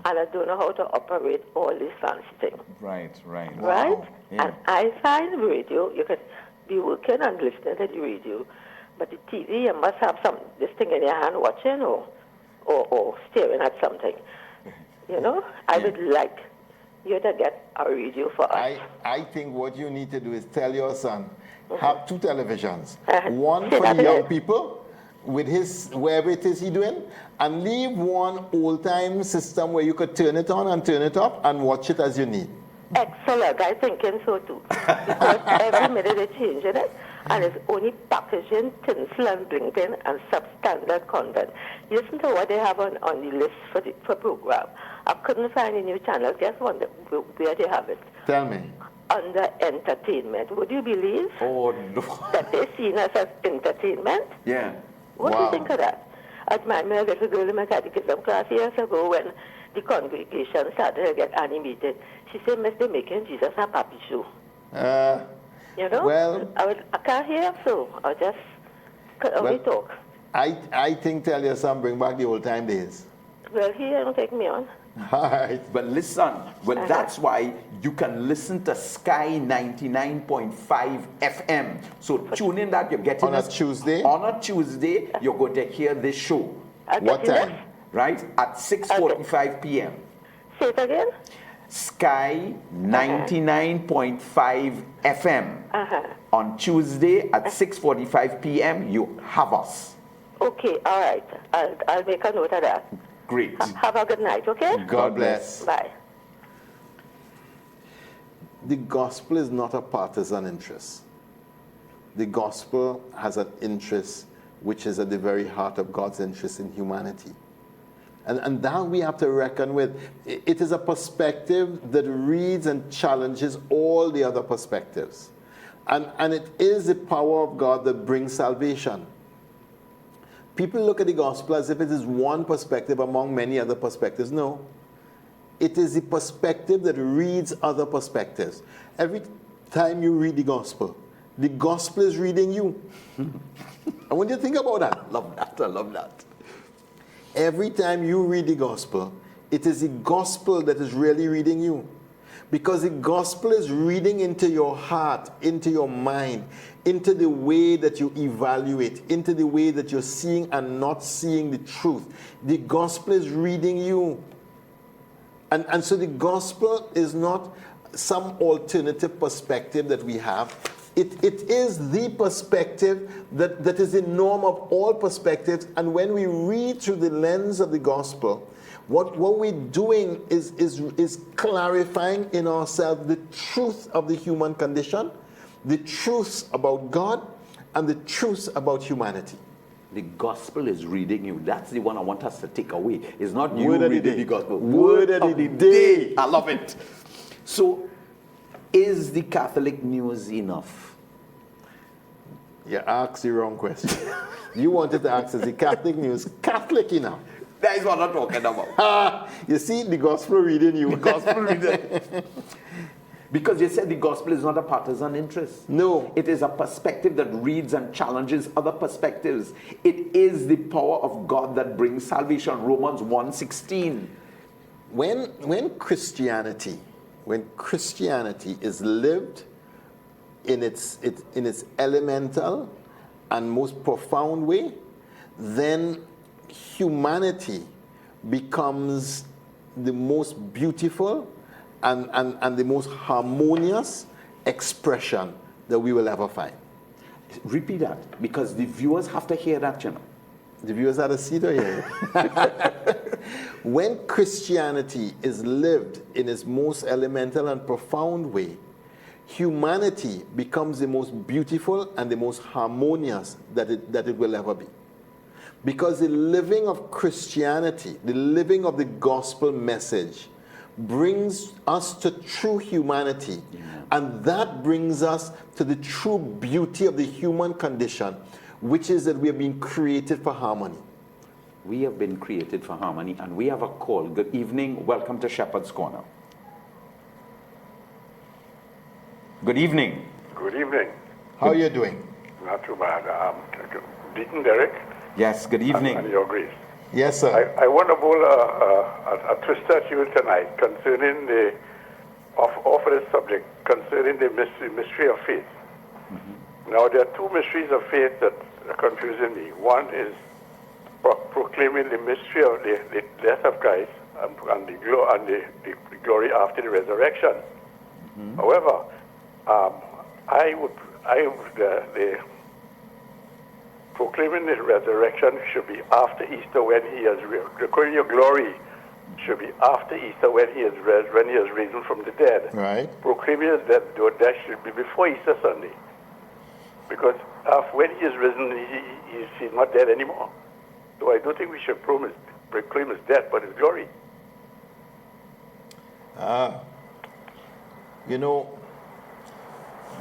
And I don't know how to operate all this fancy thing.
Right.
Right?
Yeah.
And I find radio, you can be working and listening to the radio, but the TV, you must have this thing in your hand watching or staring at something. You know, I would like you to get a radio for us.
I think what you need to do is tell your son, have 2 televisions.
Uh-huh.
One
Say
for
that
the young
again.
people, with his, wherever it is he doing, and leave one old-time system where you could turn it on and turn it off and watch it as you need.
Excellent. I thinking so too. Because every minute they're changing it, and it's only packaging, tinsel and blinking and substandard content. Listen to what they have on the list for program. I couldn't find a new channel. Just wonder where they have it.
Tell me.
Under entertainment. Would you believe
Oh, no.
that they're seen us as entertainment?
Yeah.
What do
Wow.
you think of that? I remember a little girl in my catechism class years ago when the congregation started to get animated. She said, Miss, they're making Jesus a puppy show. You know?
Well-
I can't hear, so I'll just we talk.
I think tell your son bring back the old-time days.
Well, he don't take me on.
All right.
But listen, well, that's why you can listen to Sky 99.5 FM. So tune in that you're getting
On a
us
Tuesday?
On a Tuesday, you're going to hear this show,
I'll
What
get in
time?
this.
right? At 6:45 p.m.
Say it again.
Sky 99.5 FM.
Uh-huh.
On Tuesday at 6:45 p.m., you have us.
Okay, all right. I'll make a note of that.
Great.
Have a good night, okay?
God bless.
Bye.
The gospel is not a partisan interest. The gospel has an interest which is at the very heart of God's interest in humanity. And that we have to reckon with. It is a perspective that reads and challenges all the other perspectives. And it is the power of God that brings salvation. People look at the gospel as if it is one perspective among many other perspectives. No. It is the perspective that reads other perspectives. Every time you read the gospel is reading you. I want you to think about that.
I love that.
Every time you read the gospel, it is the gospel that is really reading you. Because the gospel is reading into your heart, into your mind, into the way that you evaluate, into the way that you're seeing and not seeing the truth. The gospel is reading you. And so the gospel is not some alternative perspective that we have. It is the perspective that is the norm of all perspectives. And when we read through the lens of the gospel, what we're doing is clarifying in ourselves the truth of the human condition, the truths about God, and the truths about humanity.
The gospel is reading you. That's the one I want us to take away. It's not you
Word of the
reading
day.
the gospel.
Word of the day.
I love it. So, is the Catholic news enough?
You asked the wrong question. You wanted to ask, is the Catholic news Catholic enough?
That is what I'm talking about.
You see, the gospel reading you.
The gospel reading. Because you said the gospel is not a partisan interest.
No.
It is a perspective that reads and challenges other perspectives. It is the power of God that brings salvation. Romans 1:16.
When Christianity is lived in its elemental and most profound way, then humanity becomes the most beautiful and the most harmonious expression that we will ever find.
Repeat that, because the viewers have to hear that, you know.
The viewers have to see to hear it. When Christianity is lived in its most elemental and profound way, humanity becomes the most beautiful and the most harmonious that it will ever be. Because the living of Christianity, the living of the gospel message, brings us to true humanity. Yeah. And that brings us to the true beauty of the human condition, which is that we have been created for harmony.
We have been created for harmony, and we have a call. Good evening. Welcome to Shepherd's Corner. Good evening.
Good evening.
How are you doing?
Not too bad. Deacon Derek.
Yes, good evening.
And your grace.
Yes, sir.
I want to bowl a twist at you tonight concerning the offer this subject concerning the mystery of faith. Mm-hmm. Now there are two mysteries of faith that are confusing me. One is proclaiming the mystery of the death of Christ and the glory after the resurrection. Mm-hmm. However, the proclaiming the resurrection should be after Easter when he has declaring your glory should be after Easter when he has risen from the dead.
Right.
Proclaiming that should be before Easter Sunday, because when he is risen, he's not dead anymore. So I don't think we should proclaim his death, but his glory.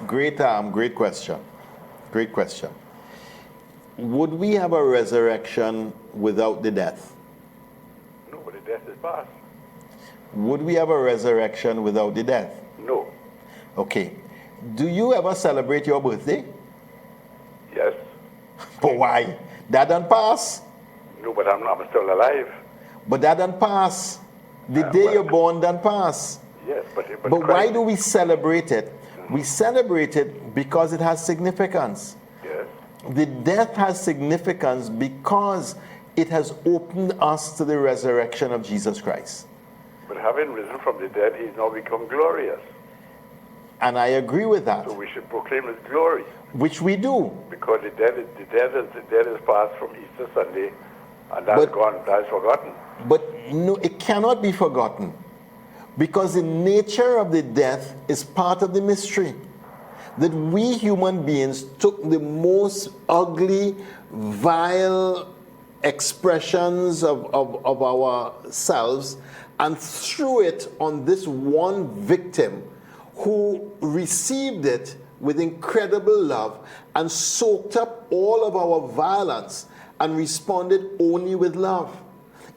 Great question. Great question. Would we have a resurrection without the death?
No, but the death is past.
Would we have a resurrection without the death?
No.
Okay. Do you ever celebrate your birthday?
Yes.
But why? That done pass.
No, but I'm still alive.
But that done pass. The day you're born done pass.
Yes, but
why do we celebrate it? We celebrate it because it has significance.
Yes.
The death has significance because it has opened us to the resurrection of Jesus Christ.
But having risen from the dead, he's now become glorious.
And I agree with that.
So we should proclaim his glory.
Which we do.
Because the dead is passed from Easter Sunday, and that's gone, that's forgotten.
But no, it cannot be forgotten. Because the nature of the death is part of the mystery. That we human beings took the most ugly, vile, expressions of ourselves and threw it on this one victim who received it with incredible love and soaked up all of our violence and responded only with love.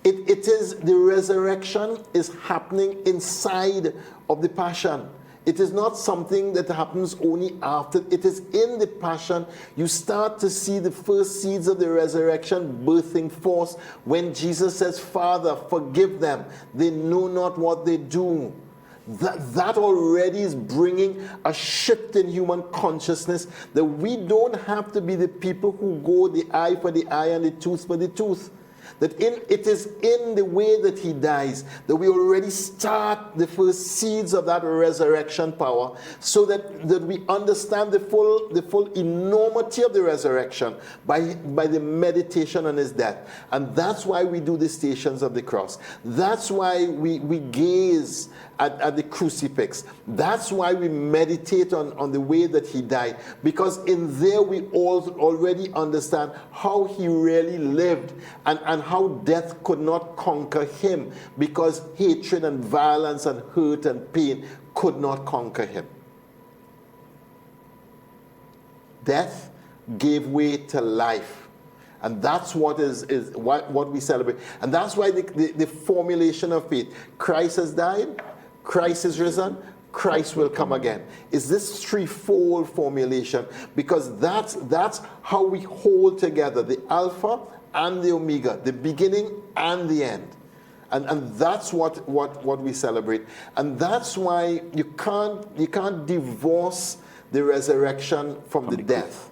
It is the resurrection is happening inside of the passion. It is not something that happens only after. It is in the passion. You start to see the first seeds of the resurrection birthing forth when Jesus says, Father, forgive them. They know not what they do. That already is bringing a shift in human consciousness, that we don't have to be the people who go the eye for the eye and the tooth for the tooth. That it is in the way that he dies that we already start the first seeds of that resurrection power, so that we understand the full enormity of the resurrection by the meditation on his death. And that's why we do the Stations of the Cross. That's why we gaze at the crucifix. That's why we meditate on the way that he died, because in there we all already understand how he really lived and how death could not conquer him, because hatred and violence and hurt and pain could not conquer him. Death gave way to life. And that's what what we celebrate. And that's why the formulation of faith, Christ has died, Christ is risen, Christ will come again, is this threefold formulation, because that's how we hold together the Alpha and the Omega, the beginning and the end. And that's what we celebrate. And that's why you can't divorce the resurrection from the death.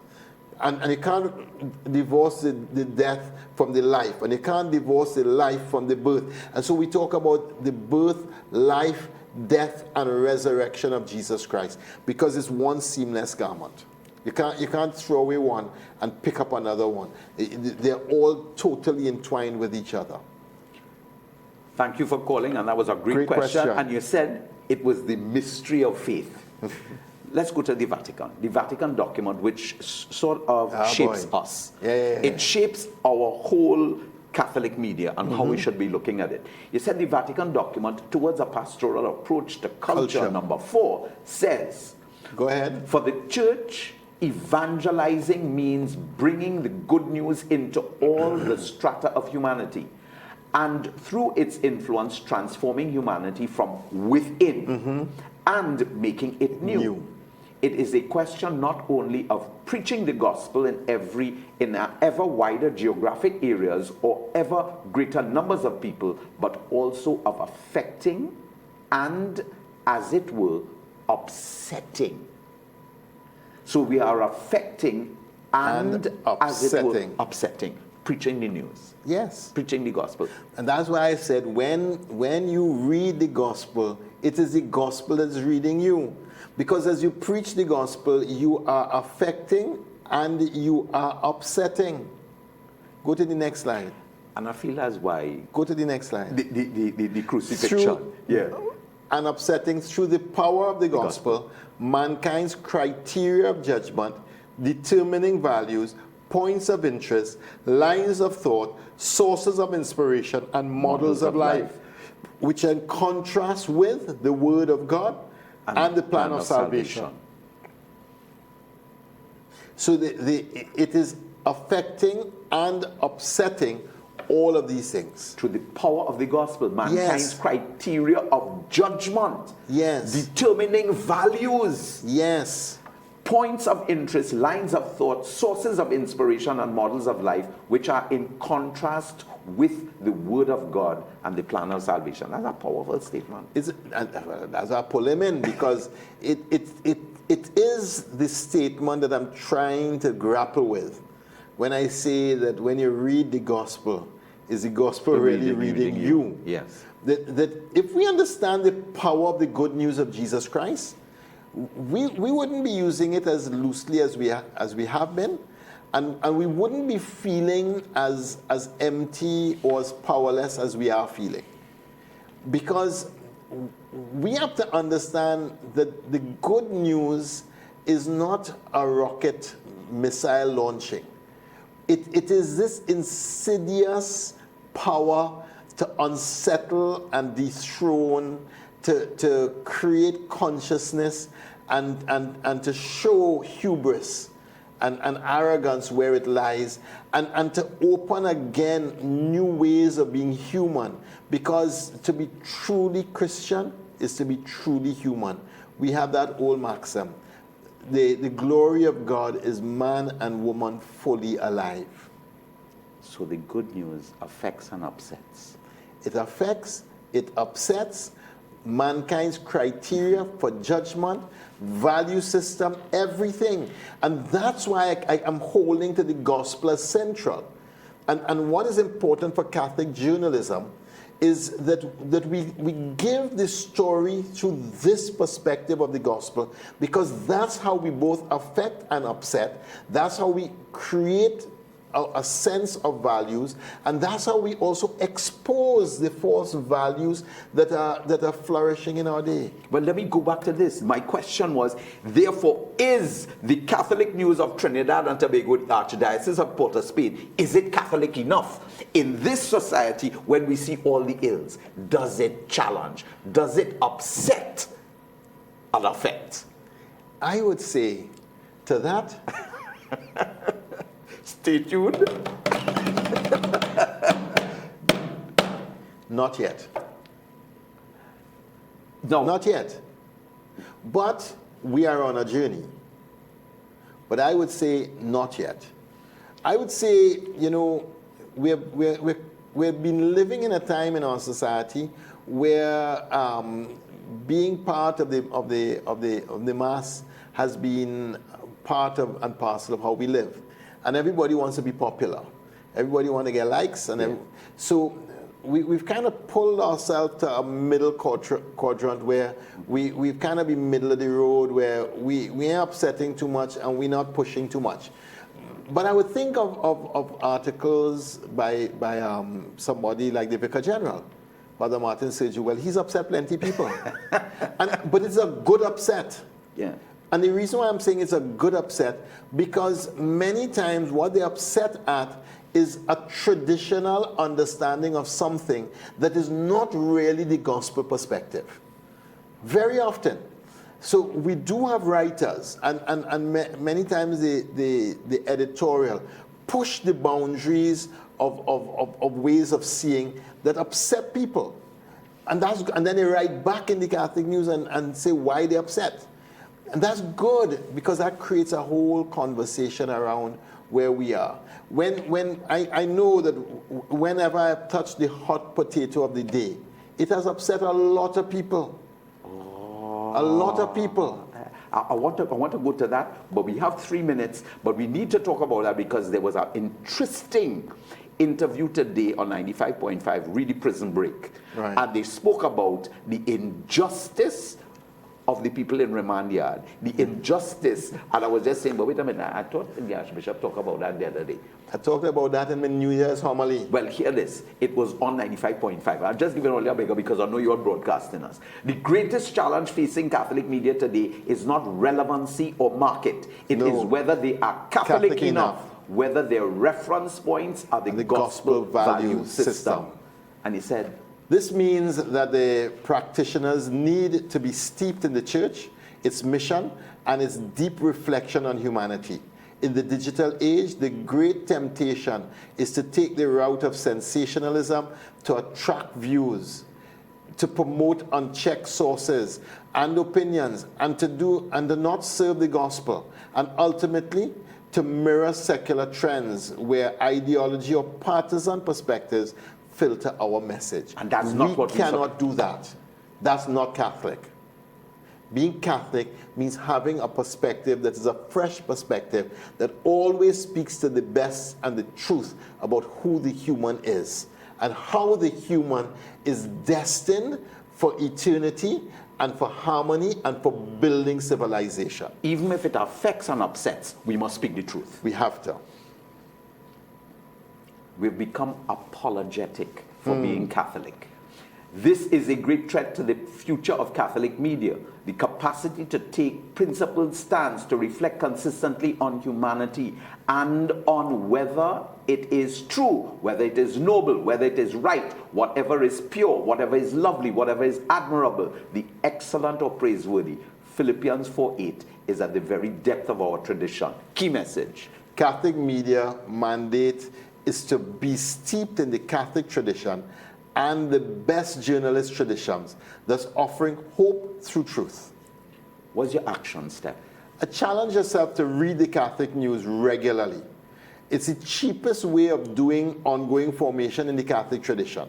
And you can't divorce the death from the life. And you can't divorce the life from the birth. And so we talk about the birth, life, death, and resurrection of Jesus Christ, because it's one seamless garment. You can't throw away one and pick up another one. They're all totally entwined with each other.
Thank you for calling, and that was a great question. And you said it was the mystery of faith. Let's go to the Vatican document, which sort of shapes us. It shapes our whole Catholic media and how we should be looking at it. You said the Vatican document, Towards a Pastoral Approach to Culture, number 4, says,
go ahead.
For the church, evangelizing means bringing the good news into all the strata of humanity, and through its influence transforming humanity from within and making it new. It is a question not only of preaching the gospel in ever wider geographic areas or ever greater numbers of people, but also of affecting and, as it were, upsetting. So we are affecting and as it were, upsetting. Preaching the news.
Yes.
Preaching the gospel.
And that's why I said when you read the gospel, it is the gospel that's reading you. Because as you preach the gospel, you are affecting and you are upsetting. Go to the next slide.
And I feel that's why.
Go to the next slide.
The crucifixion.
And upsetting through the power of the gospel, mankind's criteria of judgment, determining values, points of interest, lines of thought, sources of inspiration, and models of life, which are in contrast with the Word of God and the plan of salvation. So it is affecting and upsetting all of these things.
Through the power of the gospel, mankind's criteria of judgment, determining values, points of interest, lines of thought, sources of inspiration, and models of life, which are in contrast with the Word of God and the plan of salvation. That's a powerful statement.
That's a pull him in, because it is the statement that I'm trying to grapple with when I say that when you read the gospel, is the gospel really reading you?
Yes.
That if we understand the power of the good news of Jesus Christ, we wouldn't be using it as loosely as we have been, and we wouldn't be feeling as empty or as powerless as we are feeling. Because we have to understand that the good news is not a rocket missile launching. It is this insidious power to unsettle and dethrone, to create consciousness and to show hubris and arrogance where it lies, and to open again new ways of being human. Because to be truly Christian is to be truly human. We have that old maxim. The glory of God is man and woman fully alive.
So the good news affects and upsets.
It affects, it upsets mankind's criteria for judgment, value system, everything. And that's why I am holding to the gospel as central. And what is important for Catholic journalism is that we give the story through this perspective of the gospel, because that's how we both affect and upset. That's how we create a sense of values, and that's how we also expose the false values that are flourishing in our day.
But let me go back to this. My question was, therefore, is the Catholic news of Trinidad and Tobago, Archdiocese of Port of Spain, is it Catholic enough in this society when we see all the ills? Does it challenge? Does it upset and affect?
I would say to that,
stay tuned.
not yet.
No.
Not yet. But we are on a journey. But I would say not yet. I would say, you know, we've been living in a time in our society where being part of the mass has been part of and parcel of how we live. And everybody wants to be popular. Everybody wants to get likes. So we've kind of pulled ourselves to a middle quadrant where we've kind of been middle of the road, where we ain't upsetting too much and we're not pushing too much. But I would think of articles by somebody like the Vicar General, Father Martin Sergio. Well, he's upset plenty of people. But it's a good upset.
Yeah.
And the reason why I'm saying it's a good upset, because many times what they're upset at is a traditional understanding of something that is not really the gospel perspective. Very often. So we do have writers, and many times the editorial push the boundaries of ways of seeing that upset people. And then they write back in the Catholic news and say why they're upset. And that's good, because that creates a whole conversation around where we are. When I know that whenever I've touched the hot potato of the day, it has upset a lot of people. Oh. A lot of people.
I want to go to that, but we have 3 minutes. But we need to talk about that because there was an interesting interview today on 95.5, really Prison Break.
Right.
And they spoke about the injustice of the people in remand yard, the injustice. And I was just saying, but wait a minute, I thought the Archbishop talked about that the other day.
I talked about that in my New Year's homily.
Well, hear this. It was on 95.5. I'm just giving only a bigger because I know you're broadcasting us. The greatest challenge facing Catholic media today is not relevancy or market. It is whether they are Catholic enough, whether their reference points are the gospel value system. And he said,
this means that the practitioners need to be steeped in the church, its mission, and its deep reflection on humanity. In the digital age, the great temptation is to take the route of sensationalism to attract views, to promote unchecked sources and opinions, and to not serve the gospel, and ultimately to mirror secular trends where ideology or partisan perspectives filter our message.
And that's not what
we cannot do that. That's not Catholic. Being Catholic means having a perspective that is a fresh perspective that always speaks to the best and the truth about who the human is and how the human is destined for eternity and for harmony and for building civilization.
Even if it affects and upsets, we must speak the truth.
We have to.
We've become apologetic for being Catholic. This is a great threat to the future of Catholic media. The capacity to take principled stands to reflect consistently on humanity and on whether it is true, whether it is noble, whether it is right, whatever is pure, whatever is lovely, whatever is admirable, the excellent or praiseworthy. Philippians 4:8 is at the very depth of our tradition. Key message.
Catholic media mandate is to be steeped in the Catholic tradition and the best journalist traditions, thus offering hope through truth.
What's your action step?
Challenge yourself to read the Catholic news regularly. It's the cheapest way of doing ongoing formation in the Catholic tradition.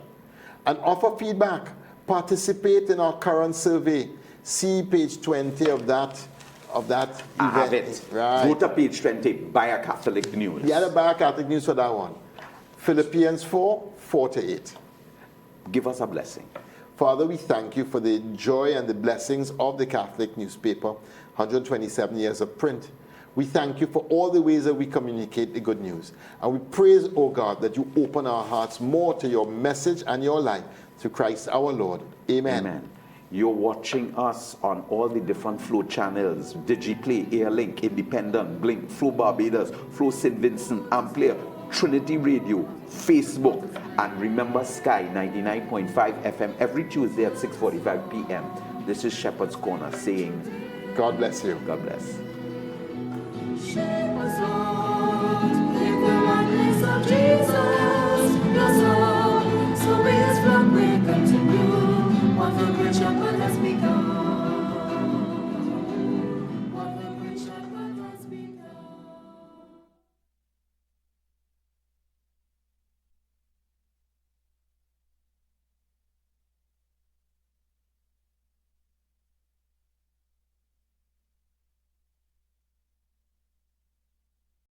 And offer feedback. Participate in our current survey. See page 20 of that event.
I have it.
Right.
Go to page 20, buy a Catholic news.
Get a buy a Catholic news for that one. Philippians 4:4-8.
Give us a blessing.
Father, we thank you for the joy and the blessings of the Catholic newspaper, 127 years of print. We thank you for all the ways that we communicate the good news. And we praise, oh God, that you open our hearts more to your message and your life through Christ our Lord. Amen.
Amen. You're watching us on all the different Flow channels: DigiPlay, Airlink, Independent, Blink, Flow Barbados, Flow St. Vincent, Amplier, Trinity Radio, Facebook, and remember Sky 99.5 FM every Tuesday at 6:45 p.m. This is Shepherd's Corner saying,
God bless you.
God bless.
Shepherd's